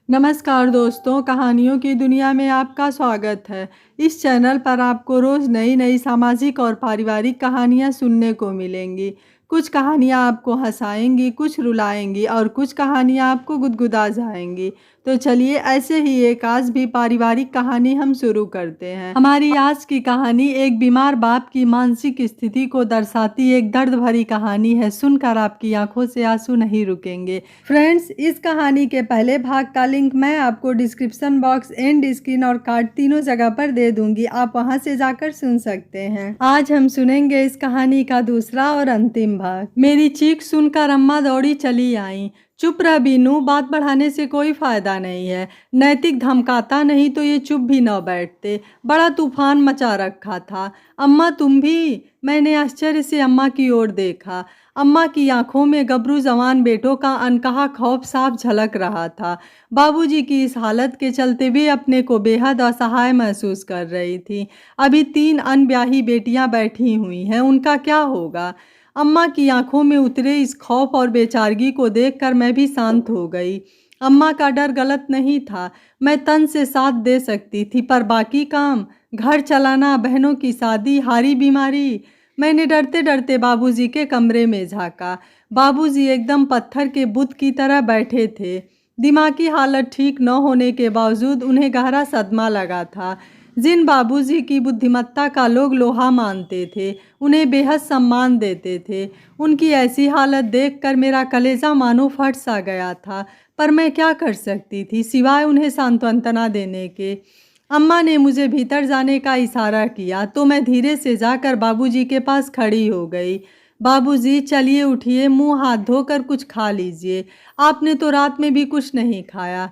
नमस्कार दोस्तों, कहानियों की दुनिया में आपका स्वागत है। इस चैनल पर आपको रोज़ नई नई सामाजिक और पारिवारिक कहानियाँ सुनने को मिलेंगी। कुछ कहानियाँ आपको हंसाएंगी, कुछ रुलाएंगी और कुछ कहानियाँ आपको गुदगुदा जाएंगी। तो चलिए ऐसे ही एक आज भी पारिवारिक कहानी हम शुरू करते हैं। हमारी आज की कहानी एक बीमार बाप की मानसिक स्थिति को दर्शाती एक दर्द भरी कहानी है। सुनकर आपकी आंखों से आंसू नहीं रुकेंगे। फ्रेंड्स, इस कहानी के पहले भाग का लिंक मैं आपको डिस्क्रिप्शन बॉक्स, एंड स्क्रीन और कार्ड तीनों जगह पर दे दूंगी। आप वहां से जाकर सुन सकते हैं। आज हम सुनेंगे इस कहानी का दूसरा और अंतिम भाग। मेरी चीख सुनकर अम्मा दौड़ी चली आई। चुप रह बीनू, बात बढ़ाने से कोई फायदा नहीं है। नैतिक धमकाता नहीं तो ये चुप भी न बैठते। बड़ा तूफान मचा रखा था। अम्मा तुम भी? मैंने आश्चर्य से अम्मा की ओर देखा। अम्मा की आंखों में गबरू जवान बेटों का अनकहा खौफ साफ झलक रहा था। बाबूजी की इस हालत के चलते वे अपने को बेहद असहाय महसूस कर रही थी। अभी 3 अनब्याही बेटियां बैठी हुई हैं, उनका क्या होगा? अम्मा की आंखों में उतरे इस खौफ और बेचारगी को देखकर मैं भी शांत हो गई। अम्मा का डर गलत नहीं था। मैं तन से साथ दे सकती थी, पर बाकी काम, घर चलाना, बहनों की शादी, हारी बीमारी। मैंने डरते डरते बाबूजी के कमरे में झांका। बाबूजी एकदम पत्थर के बुत की तरह बैठे थे। दिमागी हालत ठीक न होने के बावजूद उन्हें गहरा सदमा लगा था। जिन बाबूजी की बुद्धिमत्ता का लोग लोहा मानते थे, उन्हें बेहद सम्मान देते थे, उनकी ऐसी हालत देखकर मेरा कलेजा मानो फट सा गया था। पर मैं क्या कर सकती थी सिवाय उन्हें सांत्वना देने के। अम्मा ने मुझे भीतर जाने का इशारा किया तो मैं धीरे से जाकर बाबूजी के पास खड़ी हो गई। बाबूजी चलिए उठिए, मुंह हाथ धोकर कुछ खा लीजिए। आपने तो रात में भी कुछ नहीं खाया।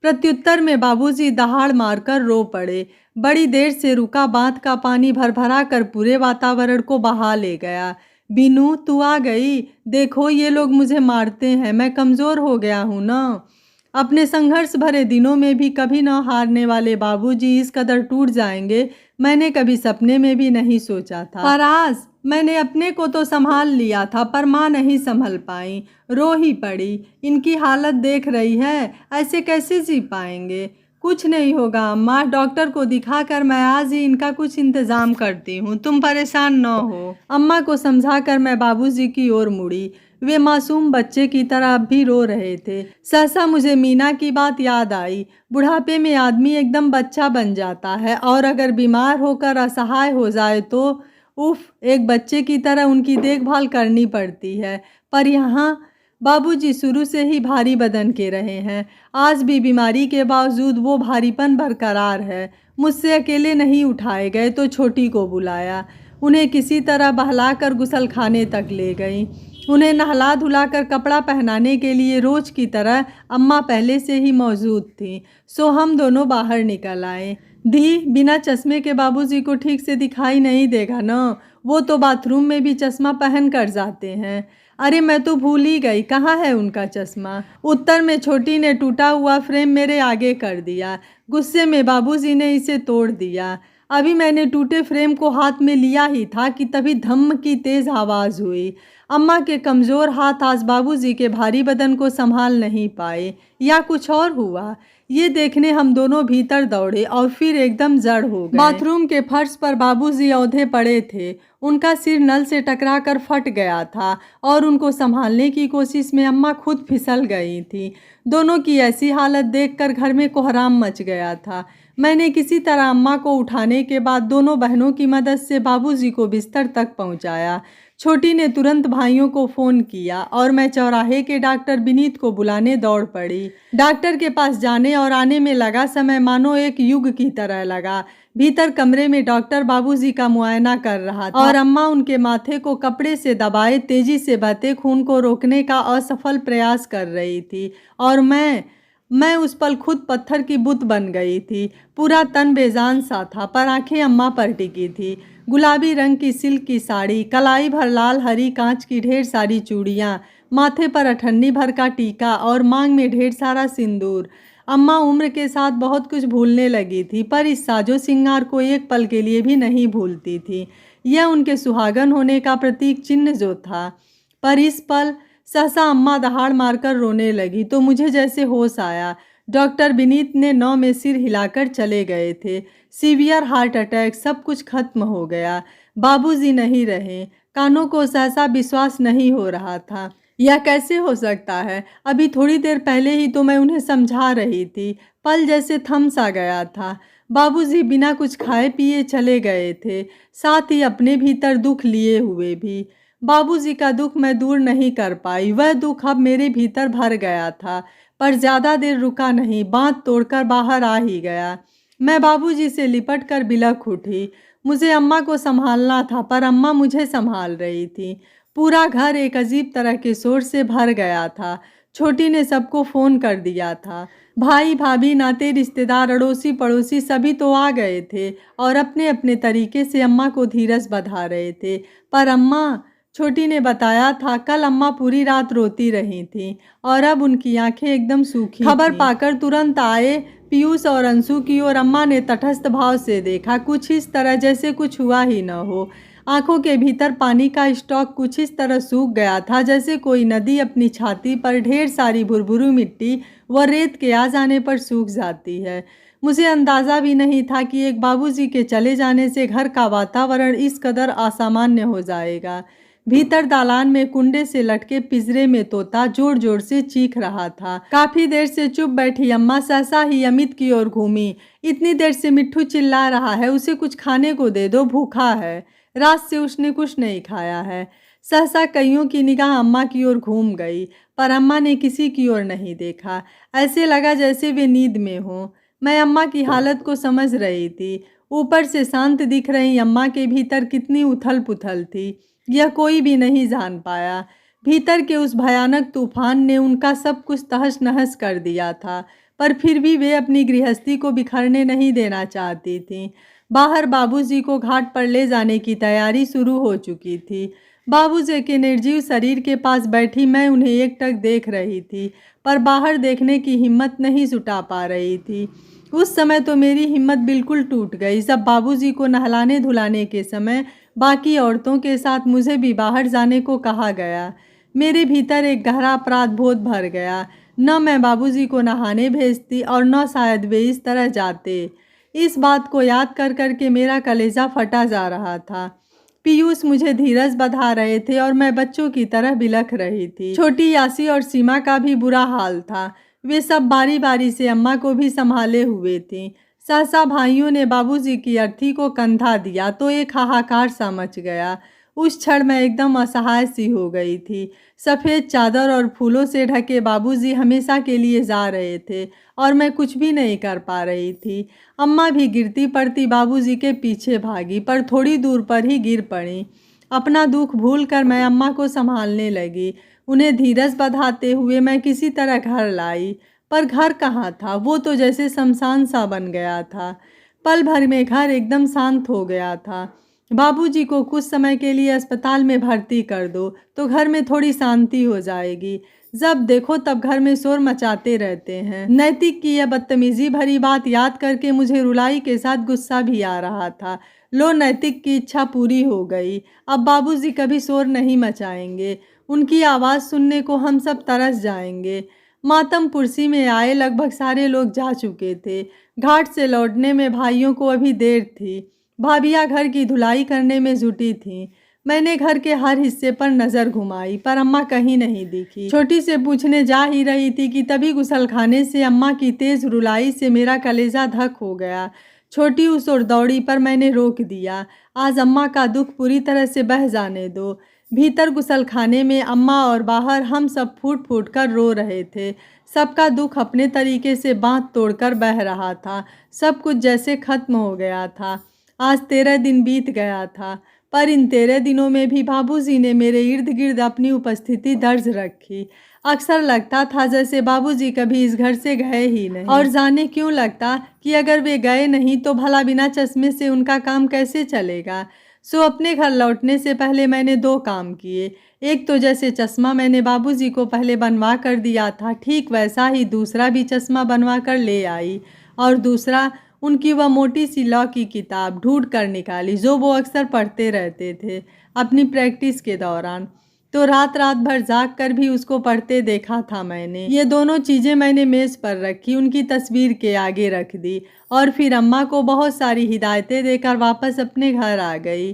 प्रत्युत्तर में बाबूजी दहाड़ मारकर रो पड़े। बड़ी देर से रुका बांध का पानी भरभरा कर पूरे वातावरण को बहा ले गया। बीनू तू आ गई? देखो ये लोग मुझे मारते हैं, मैं कमज़ोर हो गया हूँ ना। अपने संघर्ष भरे दिनों में भी कभी न हारने वाले बाबूजी इस कदर टूट जाएंगे, मैंने कभी सपने में भी नहीं सोचा था। पर आज मैंने अपने को तो संभाल लिया था, पर माँ नहीं संभल पाई, रो ही पड़ी। इनकी हालत देख रही है, ऐसे कैसे जी पाएंगे? कुछ नहीं होगा अम्मा, डॉक्टर को दिखाकर मैं आज ही इनका कुछ इंतजाम करती हूँ, तुम परेशान न हो। अम्मा को समझाकर मैं बाबूजी की ओर मुड़ी। वे मासूम बच्चे की तरह अब भी रो रहे थे। सहसा मुझे मीना की बात याद आई। बुढ़ापे में आदमी एकदम बच्चा बन जाता है, और अगर बीमार होकर असहाय हो जाए तो उफ, एक बच्चे की तरह उनकी देखभाल करनी पड़ती है। पर यहाँ बाबूजी शुरू से ही भारी बदन के रहे हैं। आज भी बीमारी के बावजूद वो भारीपन बरकरार है। मुझसे अकेले नहीं उठाए गए तो छोटी को बुलाया। उन्हें किसी तरह बहलाकर गुसल खाने तक ले गई। उन्हें नहला धुलाकर कपड़ा पहनाने के लिए रोज की तरह अम्मा पहले से ही मौजूद थी। सो हम दोनों बाहर निकल आए। दी, बिना चश्मे के बाबूजी को ठीक से दिखाई नहीं देगा ना? वो तो बाथरूम में भी चश्मा पहन कर जाते हैं। अरे मैं तो भूल ही गई, कहाँ है उनका चश्मा? उत्तर में छोटी ने टूटा हुआ फ्रेम मेरे आगे कर दिया। गुस्से में बाबूजी ने इसे तोड़ दिया। अभी मैंने टूटे फ्रेम को हाथ में लिया ही था कि तभी धम्म की तेज आवाज़ हुई। अम्मा के कमज़ोर हाथ आज बाबूजी के भारी बदन को संभाल नहीं पाए, या कुछ और हुआ। ये देखने हम दोनों भीतर दौड़े और फिर एकदम जड़ हो गए। बाथरूम के फर्श पर बाबूजी औंधे पड़े थे। उनका सिर नल से टकराकर फट गया था और उनको संभालने की कोशिश में अम्मा खुद फिसल गई थी। दोनों की ऐसी हालत देखकर घर में कोहराम मच गया था। मैंने किसी तरह अम्मा को उठाने के बाद दोनों बहनों की मदद से बाबूजी को बिस्तर तक पहुंचाया। छोटी ने तुरंत भाइयों को फ़ोन किया और मैं चौराहे के डॉक्टर विनीत को बुलाने दौड़ पड़ी। डॉक्टर के पास जाने और आने में लगा समय मानो एक युग की तरह लगा। भीतर कमरे में डॉक्टर बाबूजी का मुआयना कर रहा था और अम्मा उनके माथे को कपड़े से दबाए तेजी से बहते खून को रोकने का असफल प्रयास कर रही थी। और मैं उस पल खुद पत्थर की बुत बन गई थी। पूरा तन बेजान सा था, पर आंखें अम्मा पर टिकी थी। गुलाबी रंग की सिल्क की साड़ी, कलाई भर लाल हरी कांच की ढेर सारी चूड़ियाँ, माथे पर अठन्नी भर का टीका और मांग में ढेर सारा सिंदूर। अम्मा उम्र के साथ बहुत कुछ भूलने लगी थी, पर इस साजो सिंगार को एक पल के लिए भी नहीं भूलती थी। यह उनके सुहागन होने का प्रतीक चिन्ह जो था। पर इस पल सहसा अम्मा दहाड़ मारकर रोने लगी तो मुझे जैसे होश आया। डॉक्टर विनीत ने 9 में सिर हिलाकर चले गए थे। सीवियर हार्ट अटैक, सब कुछ खत्म हो गया। बाबूजी नहीं रहे। कानों को सहसा विश्वास नहीं हो रहा था। यह कैसे हो सकता है? अभी थोड़ी देर पहले ही तो मैं उन्हें समझा रही थी। पल जैसे थम सा गया था। बाबूजी बिना कुछ खाए पिए चले गए थे, साथ ही अपने भीतर दुख लिए हुए भी। बाबूजी का दुख मैं दूर नहीं कर पाई। वह दुख अब मेरे भीतर भर गया था, पर ज़्यादा देर रुका नहीं, बांध तोड़कर बाहर आ ही गया। मैं बाबूजी से लिपट कर बिलख उठी। मुझे अम्मा को संभालना था, पर अम्मा मुझे संभाल रही थी। पूरा घर एक अजीब तरह के शोर से भर गया था। छोटी ने सबको फ़ोन कर दिया था। भाई भाभी, नाते रिश्तेदार, अड़ोसी पड़ोसी सभी तो आ गए थे और अपने अपने तरीके से अम्मा को धीरज बंधा रहे थे। पर अम्मा, छोटी ने बताया था, कल अम्मा पूरी रात रोती रही थी और अब उनकी आंखें एकदम सूखी खबर पाकर तुरंत आए पीयूष और अंशु की ओर। अम्मा ने तटस्थ भाव से देखा, कुछ इस तरह जैसे कुछ हुआ ही न हो। आंखों के भीतर पानी का स्टॉक कुछ इस तरह सूख गया था जैसे कोई नदी अपनी छाती पर ढेर सारी भुरभुरी मिट्टी व रेत के आ जाने पर सूख जाती है। मुझे अंदाज़ा भी नहीं था कि एक बाबूजी के चले जाने से घर का वातावरण इस कदर असामान्य हो जाएगा। भीतर दालान में कुंडे से लटके पिंजरे में तोता जोर जोर से चीख रहा था। काफी देर से चुप बैठी अम्मा सहसा ही अमित की ओर घूमी। इतनी देर से मिट्ठू चिल्ला रहा है, उसे कुछ खाने को दे दो, भूखा है। रात से उसने कुछ नहीं खाया है। सहसा कईयों की निगाह अम्मा की ओर घूम गई, पर अम्मा ने किसी की ओर नहीं देखा। ऐसे लगा जैसे वे नींद में हों। मैं अम्मा की हालत को समझ रही थी। ऊपर से शांत दिख रही अम्मा के भीतर कितनी उथल पुथल थी, यह कोई भी नहीं जान पाया। भीतर के उस भयानक तूफान ने उनका सब कुछ तहस नहस कर दिया था, पर फिर भी वे अपनी गृहस्थी को बिखरने नहीं देना चाहती थीं। बाहर बाबूजी को घाट पर ले जाने की तैयारी शुरू हो चुकी थी। बाबूजी के निर्जीव शरीर के पास बैठी मैं उन्हें एकटक देख रही थी, पर बाहर देखने की हिम्मत नहीं जुटा पा रही थी। उस समय तो मेरी हिम्मत बिल्कुल टूट गई। जब बाबूजी को नहलाने धुलाने के समय बाकी औरतों के साथ मुझे भी बाहर जाने को कहा गया, मेरे भीतर एक गहरा अपराध बोध भर गया। न मैं बाबूजी को नहाने भेजती और न शायद वे इस तरह जाते। इस बात को याद कर कर के मेरा कलेजा फटा जा रहा था। पीयूष मुझे धीरज बंधा रहे थे और मैं बच्चों की तरह बिलख रही थी। छोटी यासी और सीमा का भी बुरा हाल था। वे सब बारी बारी से अम्मा को भी संभाले हुए थीं। सहसा भाइयों ने बाबूजी की अर्थी को कंधा दिया तो एक हाहाकार सा मच गया। उस क्षण मैं एकदम असहाय सी हो गई थी। सफ़ेद चादर और फूलों से ढके बाबूजी हमेशा के लिए जा रहे थे और मैं कुछ भी नहीं कर पा रही थी। अम्मा भी गिरती पड़ती बाबूजी के पीछे भागी, पर थोड़ी दूर पर ही गिर पड़ी। अपना दुख भूलकर मैं अम्मा को संभालने लगी। उन्हें धीरज बंधाते हुए मैं किसी तरह घर लाई, पर घर कहाँ था? वो तो जैसे शमशान सा बन गया था। पल भर में घर एकदम शांत हो गया था। बाबूजी को कुछ समय के लिए अस्पताल में भर्ती कर दो तो घर में थोड़ी शांति हो जाएगी। जब देखो तब घर में शोर मचाते रहते हैं। नैतिक की यह बदतमीजी भरी बात याद करके मुझे रुलाई के साथ गुस्सा भी आ रहा था। लो, नैतिक की इच्छा पूरी हो गई। अब बाबूजी कभी शोर नहीं मचाएंगे। उनकी आवाज़ सुनने को हम सब तरस जाएंगे। मातम पुरसी में आए लगभग सारे लोग जा चुके थे। घाट से लौटने में भाइयों को अभी देर थी। भाभियाँ घर की धुलाई करने में जुटी थीं। मैंने घर के हर हिस्से पर नज़र घुमाई, पर अम्मा कहीं नहीं दिखी। छोटी से पूछने जा ही रही थी कि तभी गुसलखाने से अम्मा की तेज़ रुलाई से मेरा कलेजा धक हो गया। छोटी उस ओर दौड़ी, पर मैंने रोक दिया। आज अम्मा का दुख पूरी तरह से बह जाने दो। भीतर गुसलखाने में अम्मा और बाहर हम सब फूट फूट कर रो रहे थे। सबका दुख अपने तरीके से बांध तोड़कर बह रहा था। सब कुछ जैसे खत्म हो गया था। आज 13 दिन बीत गया था, पर इन 13 दिनों में भी बाबूजी ने मेरे इर्द गिर्द अपनी उपस्थिति दर्ज रखी। अक्सर लगता था जैसे बाबूजी कभी इस घर से गए ही नहीं। और जाने क्यों लगता कि अगर वे गए नहीं तो भला बिना चश्मे से उनका काम कैसे चलेगा। सो अपने घर लौटने से पहले मैंने 2 काम किए। एक तो जैसे चश्मा मैंने बाबूजी को पहले बनवा कर दिया था, ठीक वैसा ही दूसरा भी चश्मा बनवा कर ले आई। और दूसरा, उनकी वह मोटी सी लॉ की किताब ढूंढ कर निकाली जो वो अक्सर पढ़ते रहते थे अपनी प्रैक्टिस के दौरान। तो रात रात भर जाग कर भी उसको पढ़ते देखा था मैंने। ये दोनों चीज़ें मैंने मेज़ पर रखी, उनकी तस्वीर के आगे रख दी और फिर अम्मा को बहुत सारी हिदायतें देकर वापस अपने घर आ गई।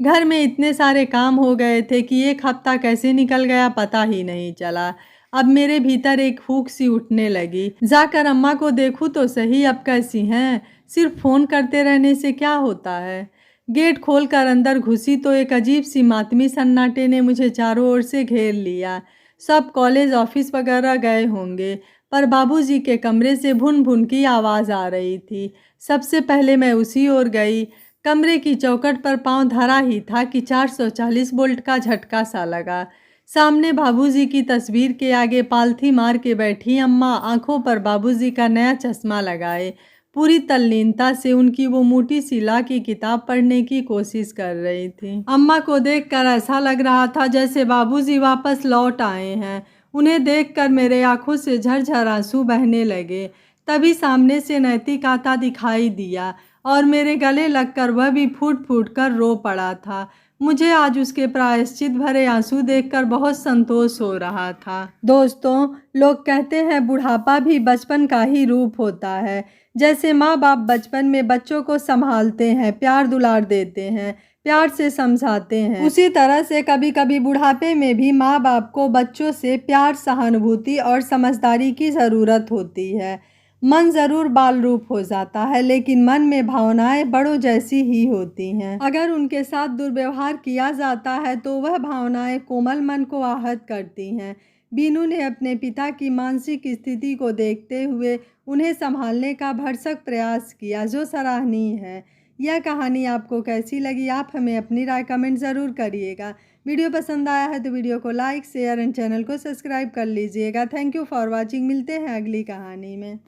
घर में इतने सारे काम हो गए थे कि एक हफ्ता कैसे निकल गया पता ही नहीं चला। अब मेरे भीतर एक फूंक सी उठने लगी, जाकर अम्मा को देखूं तो सही अब कैसी हैं। सिर्फ फ़ोन करते रहने से क्या होता है। गेट खोलकर अंदर घुसी तो एक अजीब सी मातमी सन्नाटे ने मुझे चारों ओर से घेर लिया। सब कॉलेज ऑफिस वगैरह गए होंगे, पर बाबूजी के कमरे से भुन भुन की आवाज़ आ रही थी। सबसे पहले मैं उसी ओर गई। कमरे की चौखट पर पांव धरा ही था कि 440 वोल्ट का झटका सा लगा। सामने बाबूजी की तस्वीर के आगे पालथी मार के बैठी अम्मा, आंखों पर बाबूजी का नया चश्मा लगाए, पूरी तल्लीनता से उनकी वो मोटी सी ला की किताब पढ़ने की कोशिश कर रही थी। अम्मा को देखकर ऐसा लग रहा था जैसे बाबूजी वापस लौट आए हैं। उन्हें देखकर मेरे आंखों से झरझर आंसू बहने लगे। तभी सामने से नैतिक आता दिखाई दिया और मेरे गले लगकर वह भी फूट फूट कर रो पड़ा था। मुझे आज उसके प्रायश्चित भरे आंसू देखकर बहुत संतोष हो रहा था। दोस्तों, लोग कहते हैं बुढ़ापा भी बचपन का ही रूप होता है। जैसे माँ बाप बचपन में बच्चों को संभालते हैं, प्यार दुलार देते हैं, प्यार से समझाते हैं, उसी तरह से कभी कभी बुढ़ापे में भी माँ बाप को बच्चों से प्यार, सहानुभूति और समझदारी की ज़रूरत होती है। मन ज़रूर बाल रूप हो जाता है, लेकिन मन में भावनाएं बड़ों जैसी ही होती हैं। अगर उनके साथ दुर्व्यवहार किया जाता है तो वह भावनाएं कोमल मन को आहत करती हैं। बीनू ने अपने पिता की मानसिक स्थिति को देखते हुए उन्हें संभालने का भरसक प्रयास किया, जो सराहनीय है। यह कहानी आपको कैसी लगी? आप हमें अपनी राय कमेंट ज़रूर करिएगा। वीडियो पसंद आया है तो वीडियो को लाइक, शेयर एंड चैनल को सब्सक्राइब कर लीजिएगा। Thank you for watching. मिलते हैं अगली कहानी में।